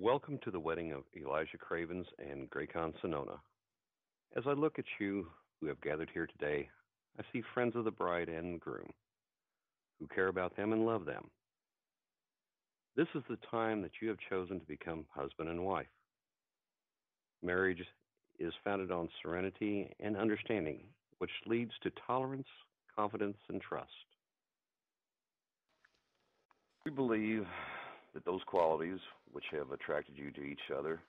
Welcome to the wedding of Elijah Cravens and Graycon Sonona. As I look at you who have gathered here today, I see friends of the bride and groom who care about them and love them. This is the time that you have chosen to become husband and wife. Marriage is founded on serenity and understanding, which leads to tolerance, confidence, and trust. We believe that those qualities which have attracted you to each other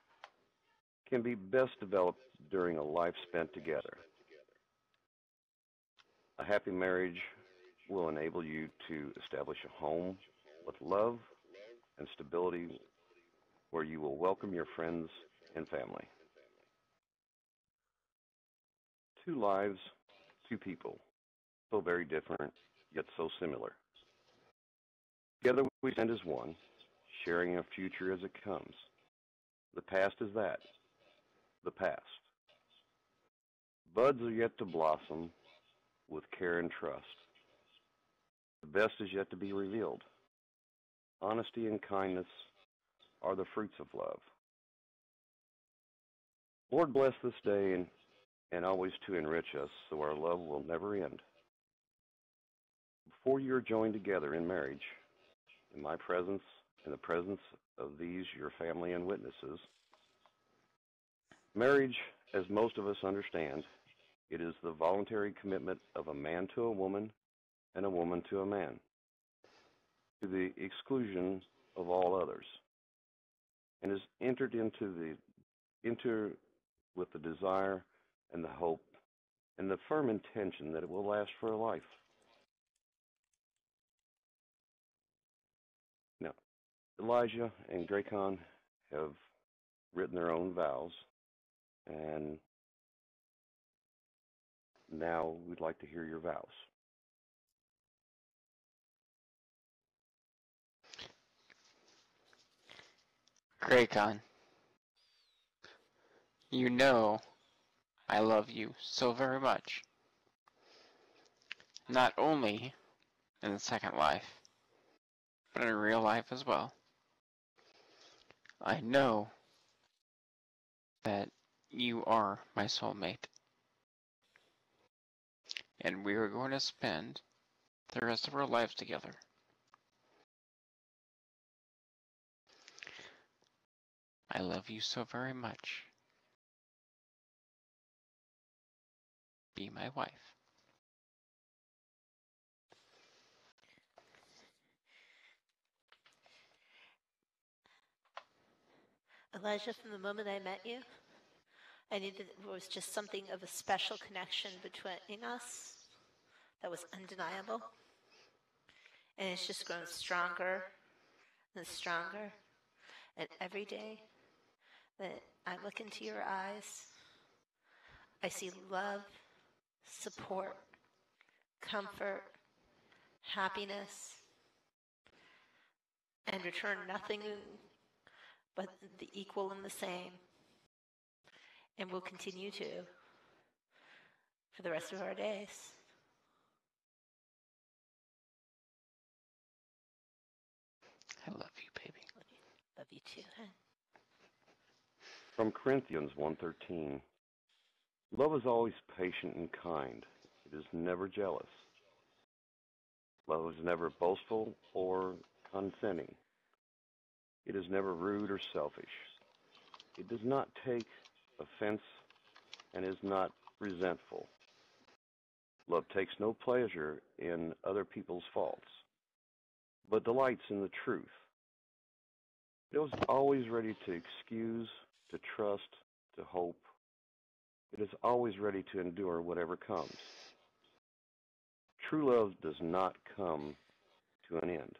can be best developed during a life spent together. A happy marriage will enable you to establish a home with love and stability where you will welcome your friends and family. Two lives, two people, so very different, yet so similar. Together we stand as one, sharing a future as it comes. The past is that, the past. Buds are yet to blossom with care and trust. The best is yet to be revealed. Honesty and kindness are the fruits of love. Lord, bless this day and always to enrich us so our love will never end. Before you are joined together in marriage, in my presence, in the presence of these, your family and witnesses, marriage, as most of us understand, it is the voluntary commitment of a man to a woman and a woman to a man, to the exclusion of all others, and is entered into with the desire and the hope and the firm intention that it will last for a life. Now, Elijah and Graycon have written their own vows, and now we'd like to hear your vows. Graycon, you know I love you so very much. Not only in the second life, but in real life as well. I know that you are my soulmate, and we are going to spend the rest of our lives together. I love you so very much. Be my wife. Elijah, from the moment I met you, I knew that there was just something of a special connection between us that was undeniable. And it's just grown stronger and stronger. And every day that I look into your eyes, I see love, support, comfort, happiness, and return nothing but the equal and the same. And we'll continue to for the rest of our days. I love you, baby. Love you too, huh? From Corinthians 1:13, love is always patient and kind. It is never jealous. Love is never boastful or condescending. It is never rude or selfish. It does not take offense and is not resentful. Love takes no pleasure in other people's faults, but delights in the truth. It is always ready to excuse, to trust, to hope. It is always ready to endure whatever comes. True love does not come to an end.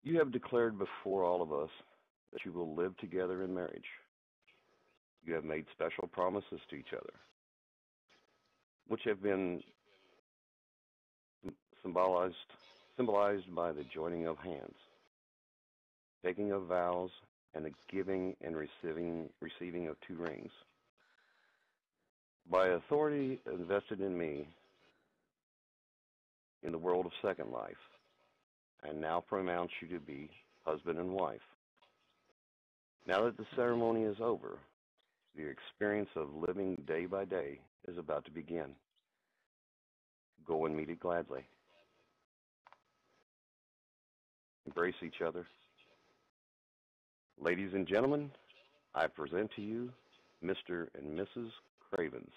You have declared before all of us that you will live together in marriage. You have made special promises to each other, which have been symbolized by the joining of hands, taking of vows, and the giving and receiving of two rings. By authority invested in me in the world of Second Life, I now pronounce you to be husband and wife. Now that the ceremony is over, the experience of living day by day is about to begin. Go and meet it gladly. Embrace each other. Ladies and gentlemen, I present to you Mr. and Mrs. Cravens.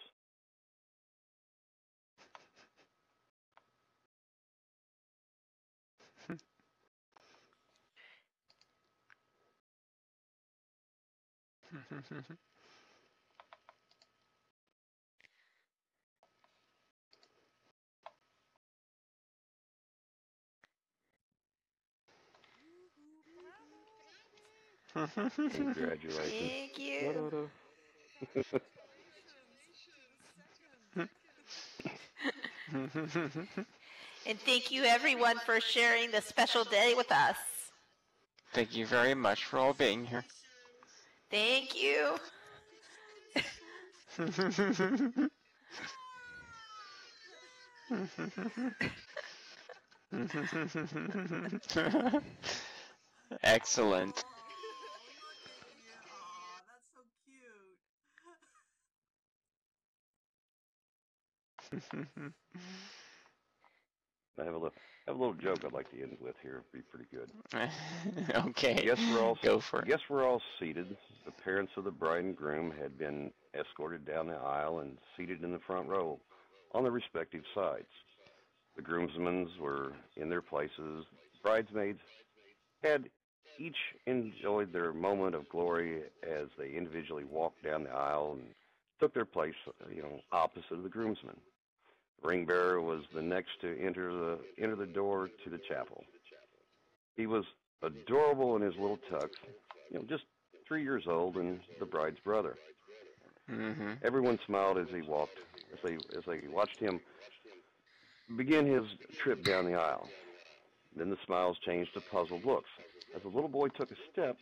Congratulations. Thank you. And thank you everyone for sharing this special day with us. Thank you very much for all being here. Thank you. Excellent. Aw, that's so cute. I have a little joke I'd like to end with here. It'd be pretty good. Okay. Go for it. Guess we're all seated. The parents of the bride and groom had been escorted down the aisle and seated in the front row on their respective sides. The groomsmen were in their places. Bridesmaids had each enjoyed their moment of glory as they individually walked down the aisle and took their place, opposite of the groomsmen. The ring bearer was the next to enter the door to the chapel. He was adorable in his little tux, just 3 years old and the bride's brother. Mm-hmm. Everyone smiled as he walked, as they watched him begin his trip down the aisle. Then the smiles changed to puzzled looks. As the little boy took a step,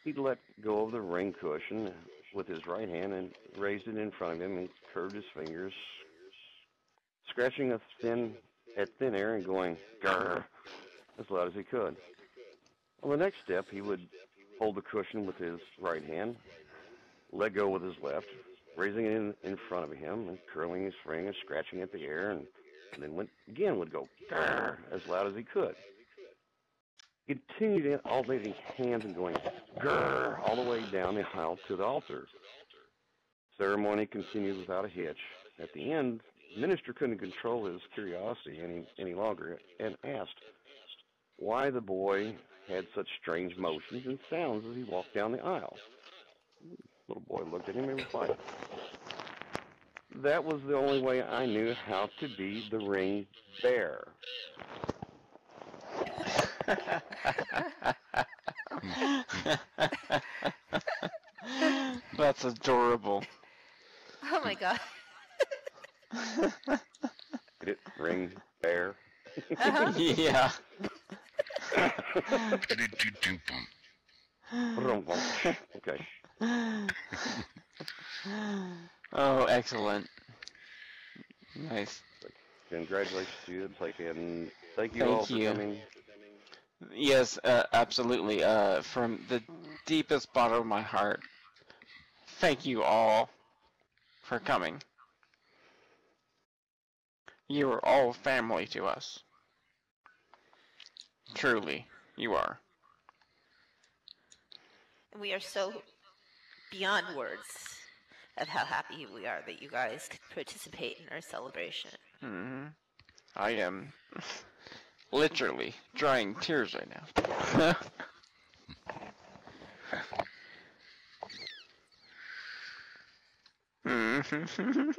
he let go of the ring cushion with his right hand and raised it in front of him and curved his fingers, scratching at thin air and going, "Grr," as loud as he could. On the next step, he would hold the cushion with his right hand, let go with his left, raising it in front of him and curling his fingers, scratching at the air, and then would go, "Grr," as loud as he could. He continued alternating hands and going, "Grr," all the way down the aisle to the altar. Ceremony continued without a hitch. At the end, the minister couldn't control his curiosity any longer and asked why the boy had such strange motions and sounds as he walked down the aisle. The little boy looked at him and replied, "That was the only way I knew how to be the ring bearer." That's adorable. Oh my god. Did it ring bear? Uh-huh. Yeah. Okay. Oh, excellent. Nice. Congratulations to you. And thank you all for coming. Yes, absolutely. From the deepest bottom of my heart, thank you all for coming. You are all family to us. Truly, you are. And we are so beyond words of how happy we are that you guys could participate in our celebration. Mm-hmm. I am literally drying tears right now. Mm-hmm.